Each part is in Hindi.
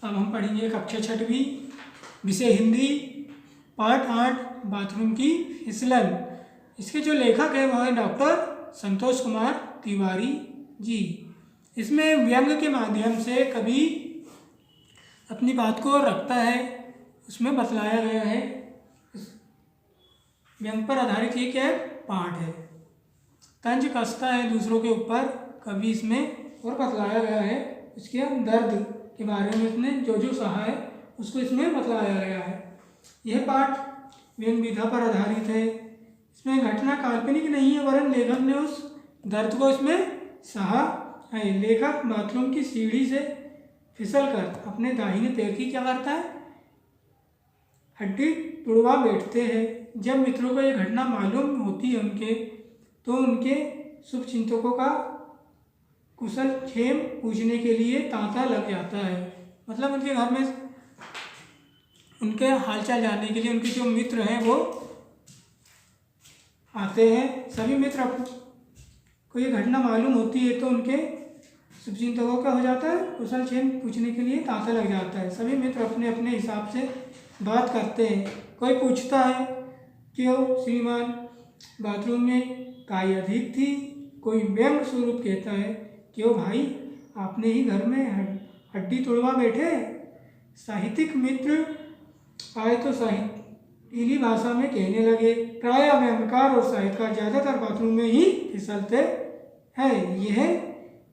अब हम पढ़ेंगे कक्षा 6वीं विषय हिंदी पाठ 8 बाथरूम की फिसलन। इसके जो लेखक है वह है डॉक्टर संतोष कुमार तिवारी जी। इसमें व्यंग के माध्यम से कवि अपनी बात को रखता है, उसमें बतलाया गया है। व्यंग पर आधारित ये क्या है, पाठ है। तंज कसता है दूसरों के ऊपर, कवि इसमें और बतलाया गया है। इसके दर्द के बारे में इसने जो जो सहा है उसको इसमें बतलाया गया है। यह पाठ व्यंग विधा पर आधारित है। इसमें घटना काल्पनिक नहीं है, वरन लेखक ने उस दर्द को इसमें सहा है। लेखक बाथरूम की सीढ़ी से फिसल कर अपने दाहिने पैर की क्या करता है, हड्डी तुड़वा बैठते हैं। जब मित्रों को यह घटना मालूम होती है उनके, तो उनके शुभचिंतकों का कुशल क्षेम पूछने के लिए तांता लग जाता है। मतलब उनके घर में उनके हालचाल जानने के लिए उनके जो मित्र हैं वो आते हैं। सभी मित्र को ये घटना मालूम होती है तो उनके शुभचिंतकों का हो जाता है, कुशल क्षेम पूछने के लिए तांता लग जाता है। सभी मित्र अपने अपने हिसाब से बात करते हैं। कोई पूछता है, क्यों श्रीमान बाथरूम में काई अधिक थी। कोई व्यंग स्वरूप कहता है, क्यों भाई आपने ही घर में हड्डी तोड़वा बैठे। साहित्यिक मित्र आए तो साहित्यिकी भाषा में कहने लगे। प्राय व्यंगकार और साहित्यकार ज़्यादातर बाथरूम में ही फिसलते हैं। यह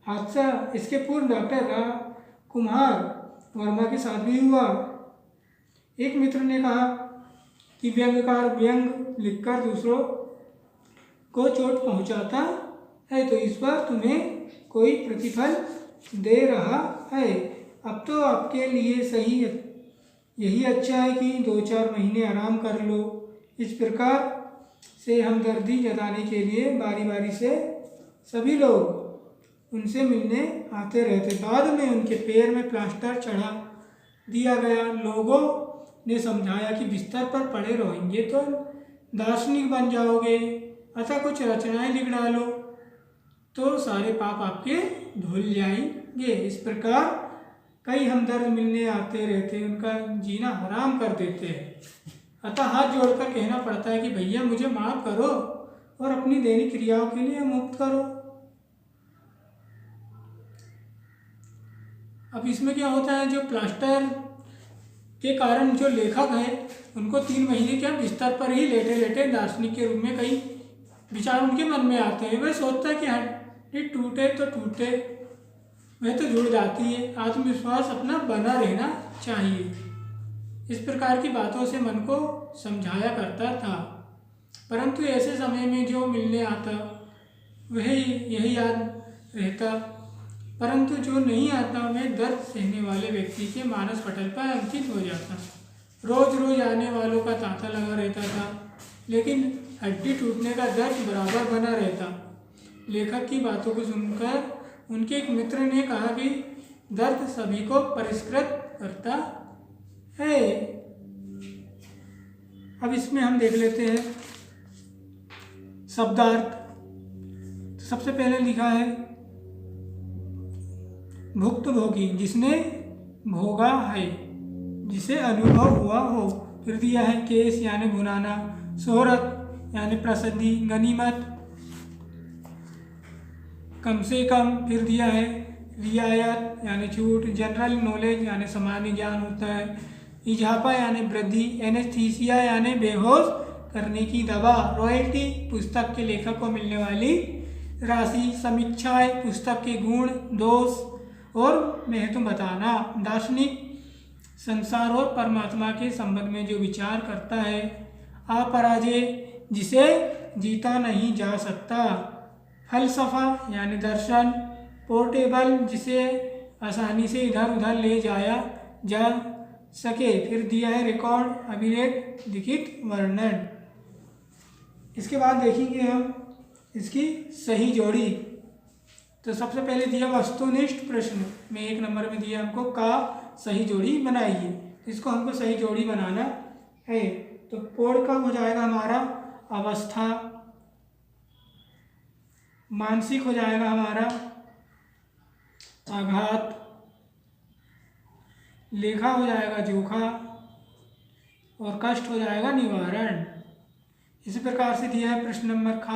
हादसा इसके पूर्व डॉक्टर कुमार वर्मा के साथ भी हुआ। एक मित्र ने कहा कि व्यंगकार व्यंग लिखकर दूसरों को चोट पहुंचाता है तो इस पर तुम्हें कोई प्रतिफल दे रहा है। अब तो आपके लिए सही यही अच्छा है कि 2-4 महीने आराम कर लो। इस प्रकार से हमदर्दी जताने के लिए बारी बारी से सभी लोग उनसे मिलने आते रहते। बाद में उनके पैर में प्लास्टर चढ़ा दिया गया। लोगों ने समझाया कि बिस्तर पर पड़े रहेंगे तो दार्शनिक बन जाओगे, अतः कुछ रचनाएं लिख डालो तो सारे पाप आपके धुल जाएंगे। इस प्रकार कई हमदर्द मिलने आते रहते, उनका जीना हराम कर देते हैं। अतः हाथ जोड़कर कहना पड़ता है कि भैया मुझे माफ़ करो और अपनी दैनिक क्रियाओं के लिए मुक्त करो। अब इसमें क्या होता है, जो प्लास्टर के कारण जो लेखक है उनको 3 महीने क्या बिस्तर पर ही लेटे लेटे दार्शनिक के रूप में कई विचार उनके मन में आते हैं। वह सोचता है कि हड्डी टूटे तो टूटे, वह तो जुड़ जाती है। आत्मविश्वास अपना बना रहना चाहिए। इस प्रकार की बातों से मन को समझाया करता था। परंतु ऐसे समय में जो मिलने आता वह यही याद रहता, परंतु जो नहीं आता वह दर्द सहने वाले व्यक्ति के मानस पटल पर अंकित हो जाता। रोज रोज आने वालों का तांता लगा रहता था, लेकिन हड्डी टूटने का दर्द बराबर बना रहता। लेखक की बातों को सुनकर उनके एक मित्र ने कहा कि दर्द सभी को परिष्कृत करता है। अब इसमें हम देख लेते हैं शब्दार्थ। सबसे पहले लिखा है भुक्तभोगी, जिसने भोगा है, जिसे अनुभव हुआ हो। फिर दिया है केस यानी भुनाना, शोहरत यानी प्रसिद्धि, गनीमत कम से कम। फिर दिया है रियायत यानी छूट, जनरल नॉलेज यानी सामान्य ज्ञान होता है, इजाफा यानी वृद्धि, एनेस्थीसिया यानी बेहोश करने की दवा, रॉयल्टी पुस्तक के लेखक को मिलने वाली राशि, समीक्षाएं पुस्तक के गुण दोष और महत्व बताना, दार्शनिक संसार और परमात्मा के संबंध में जो विचार करता है, अपराजय जिसे जीता नहीं जा सकता, फलसफा यानी दर्शन, पोर्टेबल जिसे आसानी से इधर उधर ले जाया जा सके। फिर दिया है रिकॉर्ड, अभिलेख, लिखित वर्णन। इसके बाद देखेंगे हम इसकी सही जोड़ी। तो सबसे पहले दिया वस्तुनिष्ठ प्रश्न में 1 नंबर में दिया हमको का सही जोड़ी बनाइए। इसको हमको सही जोड़ी बनाना है। तो पोड़ का हो जाएगा हमारा अवस्था, मानसिक हो जाएगा हमारा आघात, लेखा हो जाएगा जोखा, और कष्ट हो जाएगा निवारण। इसी प्रकार से दिया है प्रश्न नंबर ख,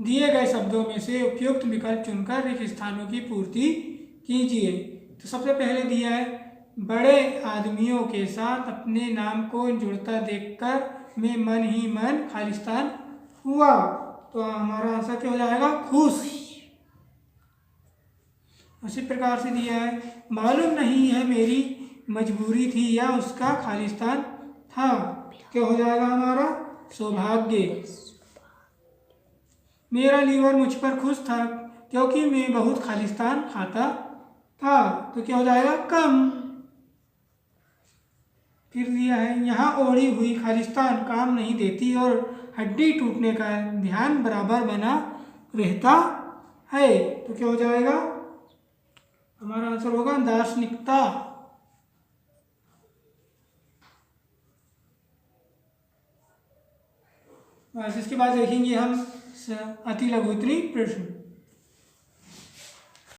दिए गए शब्दों में से उपयुक्त विकल्प चुनकर रिक्त स्थानों की पूर्ति कीजिए। तो सबसे पहले दिया है बड़े आदमियों के साथ अपने नाम को जुड़ता देखकर मैं मन ही मन खालिस्तान हुआ। तो हमारा आंसर क्या हो जाएगा? खुश। उसी प्रकार से दिया है मालूम नहीं है मेरी मजबूरी थी या उसका खालिस्तान था। क्या हो जाएगा हमारा? सौभाग्य। मेरा लीवर मुझ पर खुश था क्योंकि मैं बहुत खालिस्तान खाता था। तो क्या हो जाएगा? कम। फिर दिया है यहाँ ओढ़ी हुई खालिस्तान काम नहीं देती और हड्डी टूटने का ध्यान बराबर बना रहता है। तो क्या हो जाएगा? हमारा आंसर होगा दार्शनिकता। बस इसके बाद देखेंगे हम अति लघुत्तरी प्रश्न।